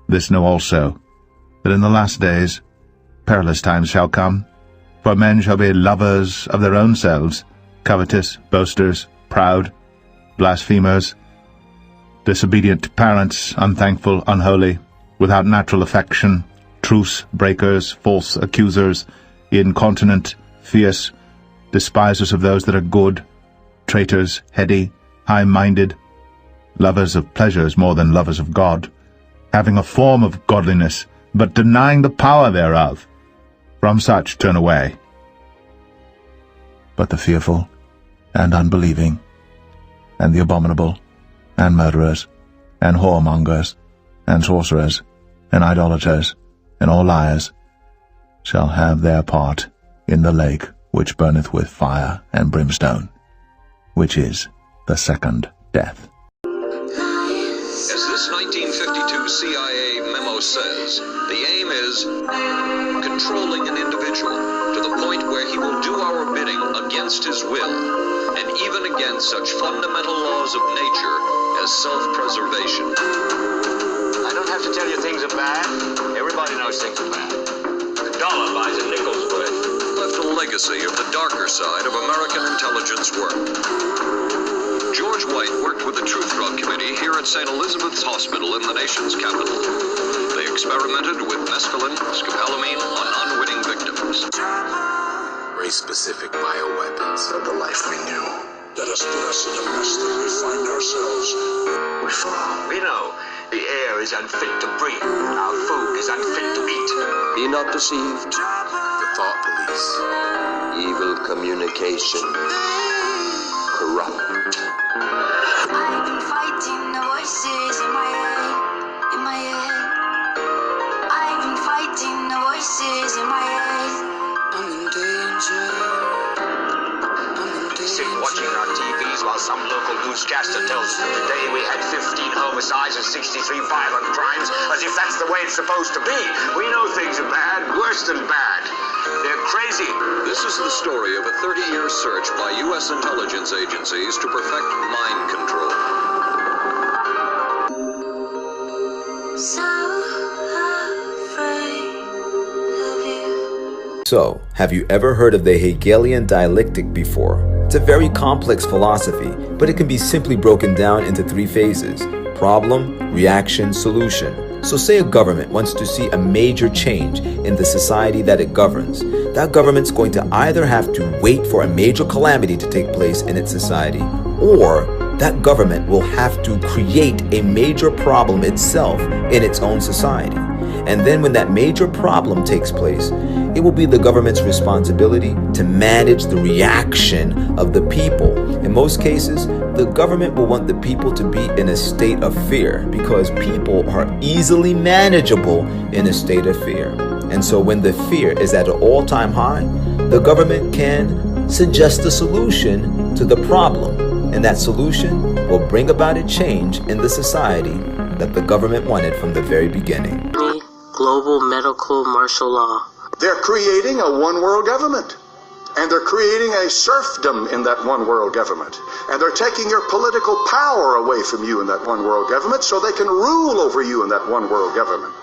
This know also, that in the last days perilous times shall come. For men shall be lovers of their own selves, covetous, boasters, proud, blasphemers, disobedient to parents, unthankful, unholy, without natural affection, truce breakers, false accusers, incontinent, fierce, despisers of those that are good, traitors, heady, high-minded, lovers of pleasures more than lovers of God, having a form of godliness, but denying the power thereof. From such turn away. But the fearful, and unbelieving, and the abominable, and murderers, and whoremongers, and sorcerers, and idolaters, and all liars, shall have their part in the lake which burneth with fire and brimstone, which is the second death. As this 1952 CIA memo says, the aim is controlling an individual to the point where he will do our bidding against his will, and even against such fundamental laws of nature as self-preservation. I don't have to tell you things are bad. Everybody knows things are bad. A dollar buys a nickel's worth. Left a legacy of the darker side of American intelligence work. George White worked with the Truth Drug Committee here at St. Elizabeth's Hospital in the nation's capital. They experimented with mescaline, scopolamine on unwitting victims. Race-specific bioweapons of the life we knew. Let us bless in the mess that we find ourselves. We fall. We know the air is unfit to breathe. Our food is unfit to eat. Be not deceived. The thought police. Evil communication. Corrupt. I've been fighting the voices in my head, I've been fighting the voices in my head. I'm in danger. Sit watching our TVs while some local newscaster tells us that today we had 15 homicides and 63 violent crimes, as if that's the way it's supposed to be. We know things are bad, worse than bad. They're crazy. This is the story of a 30-year search by U.S. intelligence agencies to perfect mind control. So afraid of you. So, have you ever heard of the Hegelian dialectic before? It's a very complex philosophy, but it can be simply broken down into three phases: problem, reaction, solution. So say a government wants to see a major change in the society that it governs. That government's going to either have to wait for a major calamity to take place in its society, or that government will have to create a major problem itself in its own society. And then when that major problem takes place, it will be the government's responsibility to manage the reaction of the people. In most cases, the government will want the people to be in a state of fear, because people are easily manageable in a state of fear. And so when the fear is at an all-time high, the government can suggest a solution to the problem. And that solution will bring about a change in the society that the government wanted from the very beginning. Global medical martial law. They're creating a one-world government. And they're creating a serfdom in that one-world government. And they're taking your political power away from you in that one-world government so they can rule over you in that one-world government.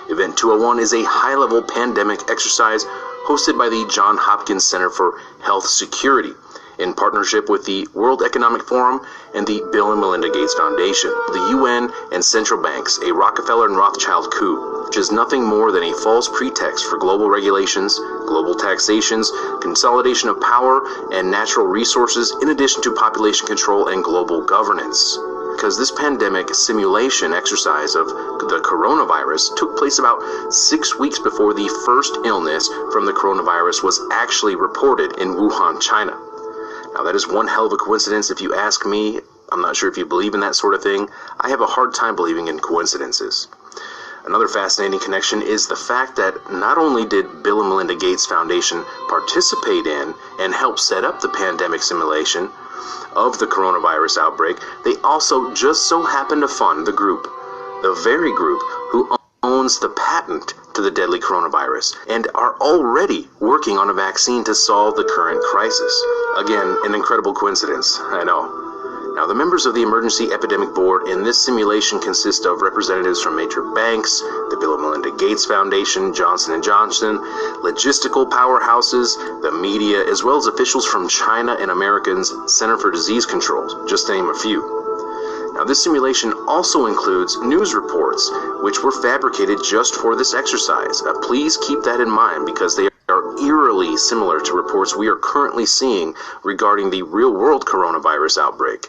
Event 201 is a high-level pandemic exercise hosted by the Johns Hopkins Center for Health Security in partnership with the World Economic Forum and the Bill and Melinda Gates Foundation, the UN, and central banks, a Rockefeller and Rothschild coup, which is nothing more than a false pretext for global regulations, global taxations, consolidation of power and natural resources, in addition to population control and global governance. Because this pandemic simulation exercise of the coronavirus took place about 6 weeks before the first illness from the coronavirus was actually reported in Wuhan, China. Now, that is one hell of a coincidence if you ask me. I'm not sure if you believe in that sort of thing. I have a hard time believing in coincidences. Another fascinating connection is the fact that not only did Bill and Melinda Gates Foundation participate in and help set up the pandemic simulation of the coronavirus outbreak, they also just so happened to fund the group, the very group who owns the patent to the deadly coronavirus and are already working on a vaccine to solve the current crisis. Again, an incredible coincidence, I know. Now, the members of the Emergency Epidemic Board in this simulation consist of representatives from major banks, the Bill and Melinda Gates Foundation, Johnson & Johnson, logistical powerhouses, the media, as well as officials from China and Americans' Center for Disease Control, just to name a few. Now, this simulation also includes news reports, which were fabricated just for this exercise. Please keep that in mind because they are eerily similar to reports we are currently seeing regarding the real-world coronavirus outbreak.